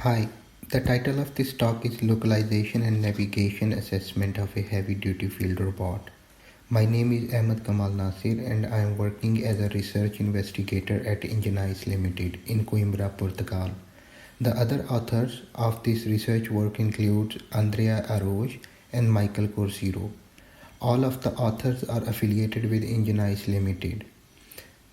Hi, the title of this talk is Localization and Navigation Assessment of a Heavy-Duty Field Robot. My name is Ahmad Kamal Nasir and I am working as a research investigator at Enginize Limited in Coimbra, Portugal. The other authors of this research work includes André Araujo and Micael Couceiro. All of the authors are affiliated with Enginize Limited.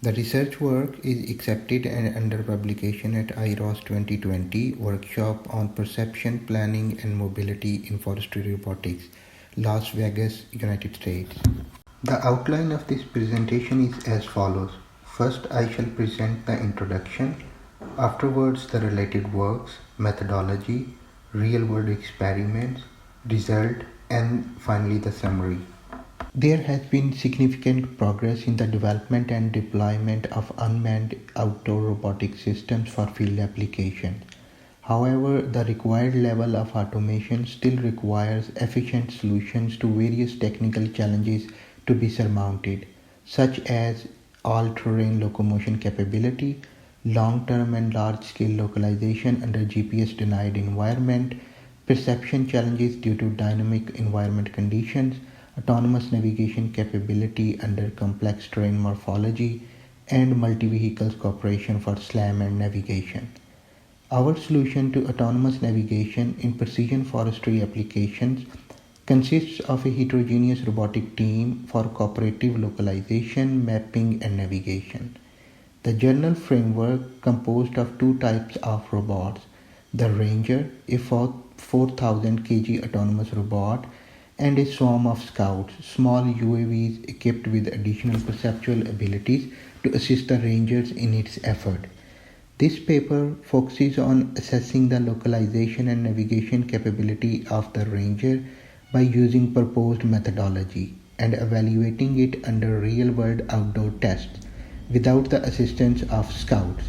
The research work is accepted and under publication at IROS 2020 Workshop on Perception, Planning and Mobility in Forestry Robotics, Las Vegas, United States. The outline of this presentation is as follows. First, I shall present the introduction. Afterwards, the related works, methodology, real-world experiments, result, and finally the summary. There has been significant progress in the development and deployment of unmanned outdoor robotic systems for field applications. However, the required level of automation still requires efficient solutions to various technical challenges to be surmounted, such as all-terrain locomotion capability, long-term and large-scale localization under GPS-denied environment, perception challenges due to dynamic environment conditions, autonomous navigation capability under complex terrain morphology, and multi-vehicles cooperation for SLAM and navigation. Our solution to autonomous navigation in precision forestry applications consists of a heterogeneous robotic team for cooperative localization, mapping, and navigation. The general framework composed of two types of robots: the Ranger, a 4,000 kg autonomous robot, and a swarm of Scouts, small UAVs equipped with additional perceptual abilities to assist the Rangers in its effort. This paper focuses on assessing the localization and navigation capability of the Ranger by using proposed methodology and evaluating it under real-world outdoor tests without the assistance of Scouts.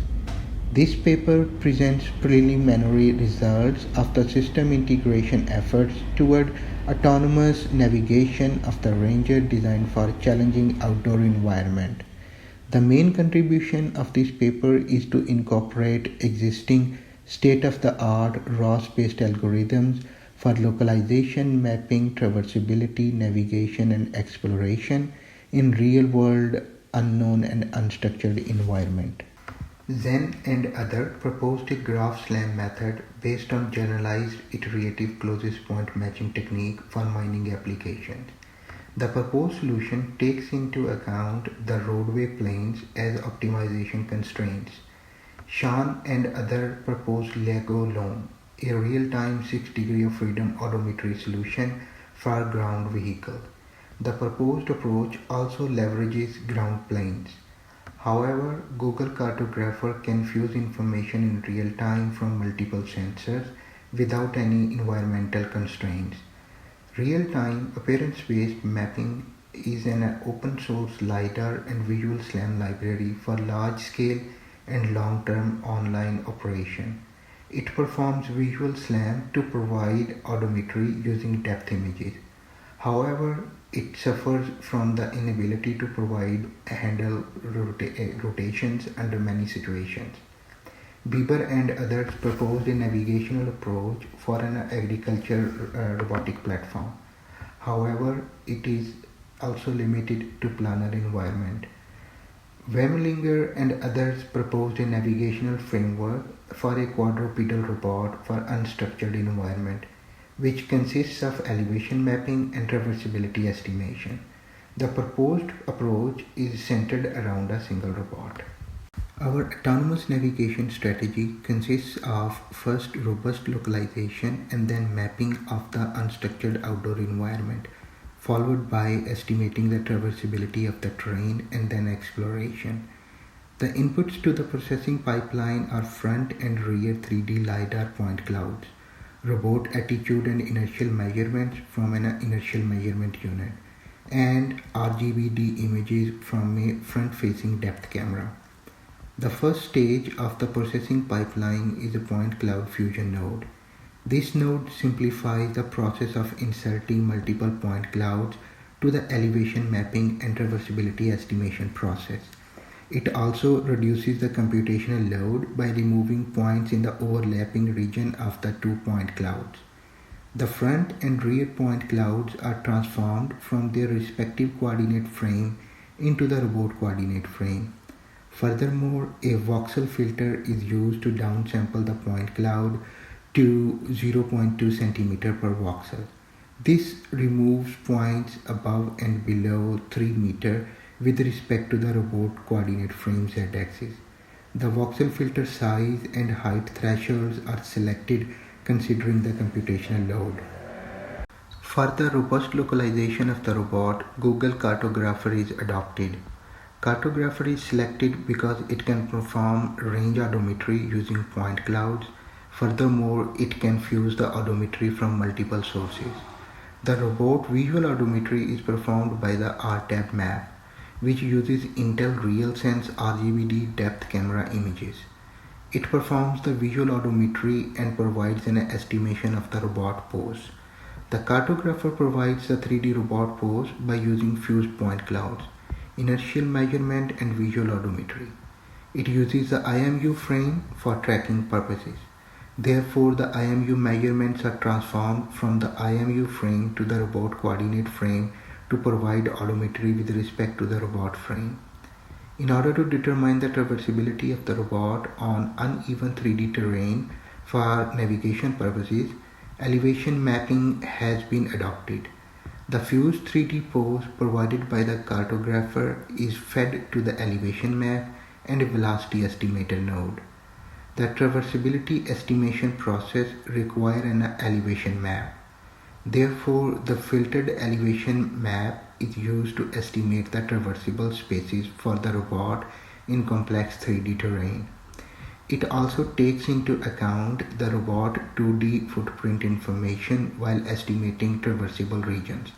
This paper presents preliminary results of the system integration efforts toward autonomous navigation of the Ranger designed for a challenging outdoor environment. The main contribution of this paper is to incorporate existing state-of-the-art ROS-based algorithms for localization, mapping, traversability, navigation, and exploration in real-world, unknown, and unstructured environment. Zen and other proposed a graph SLAM method based on generalized iterative closest point matching technique for mining applications. The proposed solution takes into account the roadway planes as optimization constraints. Sean and other proposed Lego Loam, a real-time 6 degree of freedom odometry solution for ground vehicles. The proposed approach also leverages ground planes. However, Google Cartographer can fuse information in real time from multiple sensors without any environmental constraints. Real-time appearance-based mapping is an open-source LiDAR and visual SLAM library for large-scale and long-term online operation. It performs visual SLAM to provide odometry using depth images. However, it suffers from the inability to handle rotations under many situations. Bieber and others proposed a navigational approach for an agriculture robotic platform. However, it is also limited to planar environment. Wemlinger and others proposed a navigational framework for a quadrupedal robot for unstructured environment, which consists of elevation mapping and traversability estimation. The proposed approach is centered around a single robot. Our autonomous navigation strategy consists of first robust localization and then mapping of the unstructured outdoor environment, followed by estimating the traversability of the terrain and then exploration. The inputs to the processing pipeline are front and rear 3D LiDAR point clouds, robot attitude and inertial measurements from an inertial measurement unit, and RGBD images from a front-facing depth camera. The first stage of the processing pipeline is a point cloud fusion node. This node simplifies the process of inserting multiple point clouds to the elevation mapping and traversability estimation process. It also reduces the computational load by removing points in the overlapping region of the 2-point clouds. The front and rear point clouds are transformed from their respective coordinate frame into the robot coordinate frame. Furthermore, a voxel filter is used to downsample the point cloud to 0.2 cm per voxel. This removes points above and below 3 meter with respect to the robot coordinate frame z-axis. The voxel filter size and height thresholds are selected considering the computational load. For the robust localization of the robot, Google Cartographer is adopted. Cartographer is selected because it can perform range odometry using point clouds. Furthermore, it can fuse the odometry from multiple sources. The robot visual odometry is performed by the RTAB map, which uses Intel RealSense RGBD depth camera images. It performs the visual odometry and provides an estimation of the robot pose. The cartographer provides the 3D robot pose by using fused point clouds, inertial measurement and visual odometry. It uses the IMU frame for tracking purposes. Therefore, the IMU measurements are transformed from the IMU frame to the robot coordinate frame to provide odometry with respect to the robot frame. In order to determine the traversability of the robot on uneven 3D terrain for navigation purposes, elevation mapping has been adopted. The fused 3D pose provided by the cartographer is fed to the elevation map and a velocity estimator node. The traversability estimation process requires an elevation map. Therefore, the filtered elevation map is used to estimate the traversable spaces for the robot in complex 3D terrain. It also takes into account the robot 2D footprint information while estimating traversable regions.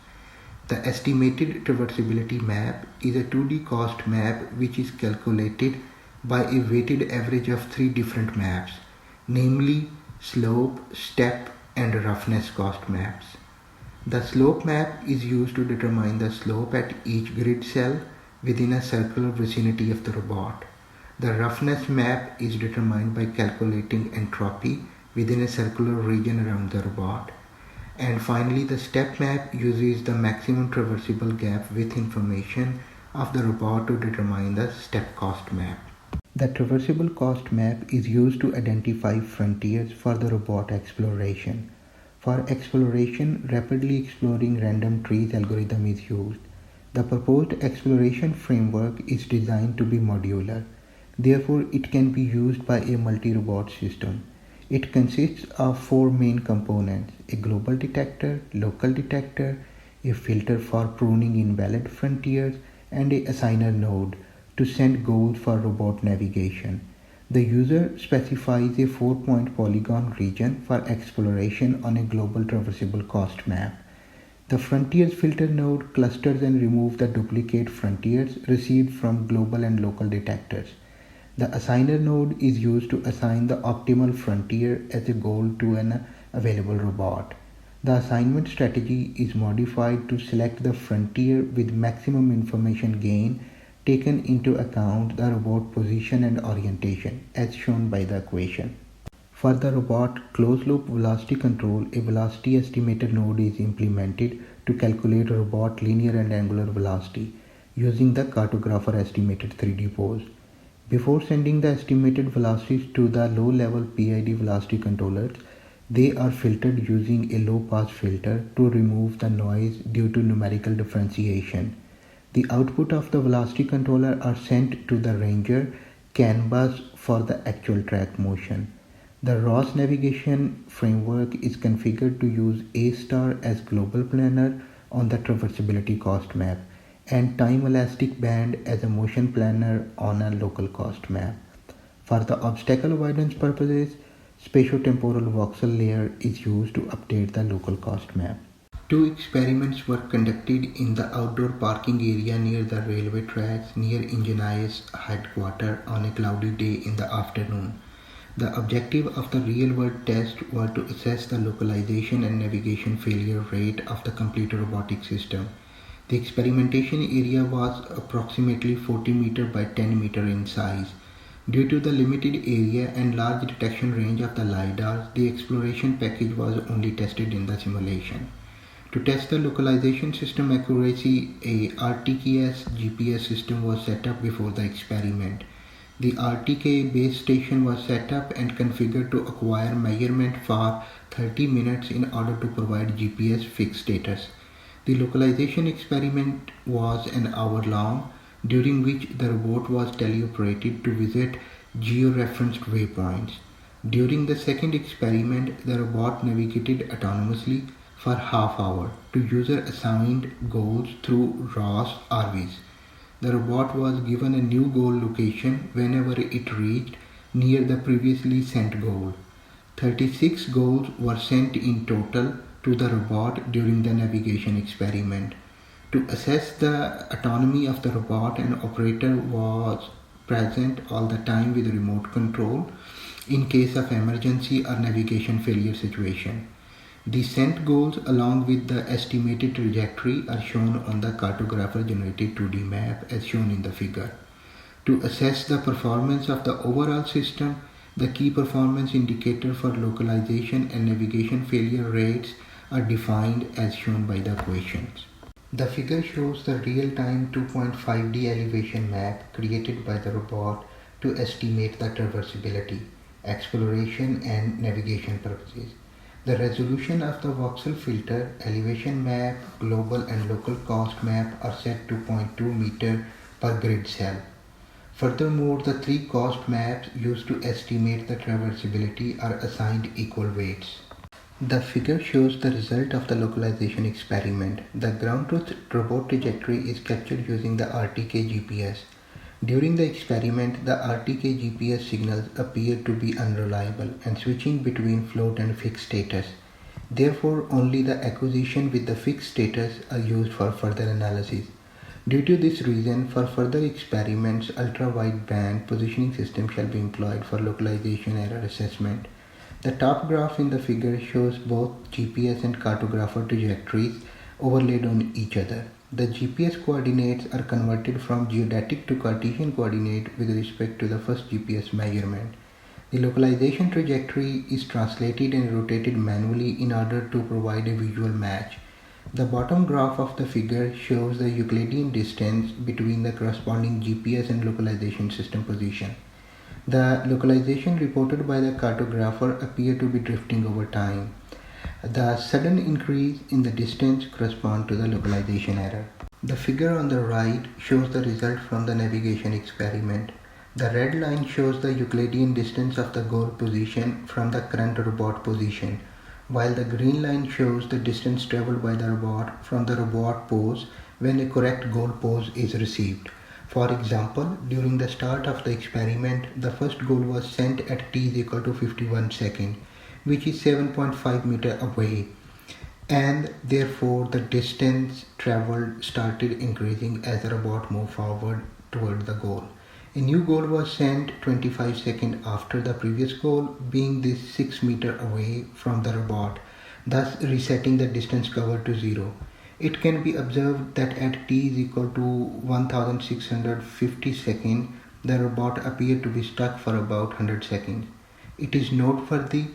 The estimated traversability map is a 2D cost map which is calculated by a weighted average of 3 different maps, namely slope, step, and roughness cost maps. The slope map is used to determine the slope at each grid cell within a circular vicinity of the robot. The roughness map is determined by calculating entropy within a circular region around the robot. And finally, the step map uses the maximum traversable gap width information of the robot to determine the step cost map. The traversable cost map is used to identify frontiers for the robot exploration. For exploration, rapidly exploring random trees algorithm is used. The proposed exploration framework is designed to be modular. Therefore, it can be used by a multi-robot system. It consists of 4 main components: a global detector, local detector, a filter for pruning invalid frontiers, and a assigner node to send goals for robot navigation. The user specifies a 4-point polygon region for exploration on a global traversable cost map. The frontiers filter node clusters and removes the duplicate frontiers received from global and local detectors. The assigner node is used to assign the optimal frontier as a goal to an available robot. The assignment strategy is modified to select the frontier with maximum information gain, taken into account the robot position and orientation as shown by the equation. For the robot closed-loop velocity control, a velocity estimator node is implemented to calculate robot linear and angular velocity using the cartographer estimated 3D pose. Before sending the estimated velocities to the low-level PID velocity controllers, they are filtered using a low-pass filter to remove the noise due to numerical differentiation. The output of the velocity controller are sent to the ranger CAN bus for the actual track motion. The ROS navigation framework is configured to use A* as global planner on the traversability cost map and time elastic band as a motion planner on a local cost map. For the obstacle avoidance purposes, spatiotemporal voxel layer is used to update the local cost map. 2 experiments were conducted in the outdoor parking area near the railway tracks near Engineers headquarters on a cloudy day in the afternoon. The objective of the real-world test was to assess the localization and navigation failure rate of the complete robotic system. The experimentation area was approximately 40 meter by 10 meter in size. Due to the limited area and large detection range of the LiDAR, the exploration package was only tested in the simulation. To test the localization system accuracy, a RTKS GPS system was set up before the experiment. The RTK base station was set up and configured to acquire measurement for 30 minutes in order to provide GPS fixed status. The localization experiment was an hour long, during which the robot was teleoperated to visit geo-referenced waypoints. During the second experiment, the robot navigated autonomously for half hour to user-assigned goals through ROS RVs. The robot was given a new goal location whenever it reached near the previously sent goal. 36 goals were sent in total to the robot during the navigation experiment. To assess the autonomy of the robot, an operator was present all the time with remote control in case of emergency or navigation failure situation. The sent goals along with the estimated trajectory are shown on the cartographer generated 2D map as shown in the figure. To assess the performance of the overall system, the key performance indicator for localization and navigation failure rates are defined as shown by the equations. The figure shows the real-time 2.5D elevation map created by the robot to estimate the traversability, exploration and navigation purposes. The resolution of the voxel filter, elevation map, global and local cost map are set to 0.2 meter per grid cell. Furthermore, the three cost maps used to estimate the traversability are assigned equal weights. The figure shows the result of the localization experiment. The ground truth robot trajectory is captured using the RTK GPS. During the experiment, the RTK GPS signals appear to be unreliable and switching between float and fixed status. Therefore, only the acquisition with the fixed status are used for further analysis. Due to this reason, for further experiments, ultra-wideband positioning system shall be employed for localization error assessment. The top graph in the figure shows both GPS and cartographer trajectories overlaid on each other. The GPS coordinates are converted from geodetic to Cartesian coordinate with respect to the first GPS measurement. The localization trajectory is translated and rotated manually in order to provide a visual match. The bottom graph of the figure shows the Euclidean distance between the corresponding GPS and localization system position. The localization reported by the cartographer appear to be drifting over time. The sudden increase in the distance corresponds to the localization error. The figure on the right shows the result from the navigation experiment. The red line shows the Euclidean distance of the goal position from the current robot position, while the green line shows the distance traveled by the robot from the robot pose when a correct goal pose is received. For example, during the start of the experiment, the first goal was sent at t is equal to 51 seconds, which is 7.5 meter away, and therefore the distance traveled started increasing as the robot moved forward toward the goal. A new goal was sent 25 seconds after the previous goal, being this 6 meter away from the robot, thus resetting the distance covered to 0. It can be observed that at t is equal to 1650 seconds, the robot appeared to be stuck for about 100 seconds. It is noteworthy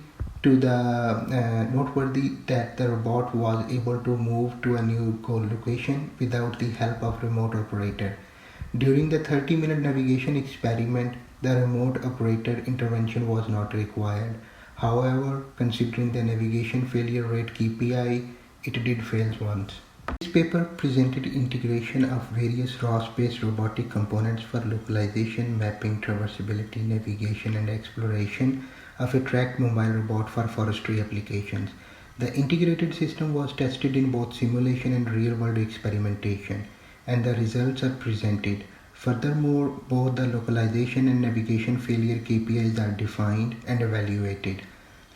that the robot was able to move to a new goal location without the help of remote operator. During the 30-minute navigation experiment, the remote operator intervention was not required. However, considering the navigation failure rate KPI, it did fail once. This paper presented integration of various ROS-based robotic components for localization, mapping, traversability, navigation, and exploration of a tracked mobile robot for forestry applications. The integrated system was tested in both simulation and real-world experimentation, and the results are presented. Furthermore, both the localization and navigation failure KPIs are defined and evaluated.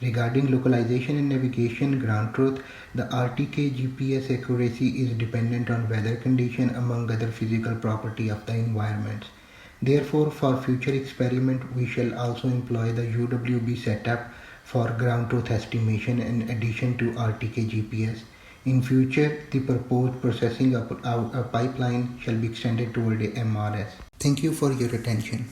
Regarding localization and navigation ground truth, the RTK GPS accuracy is dependent on weather condition among other physical property of the environments. Therefore, for future experiment, we shall also employ the UWB setup for ground truth estimation in addition to RTK GPS. In future, the proposed processing of our pipeline shall be extended toward the MRS. Thank you for your attention.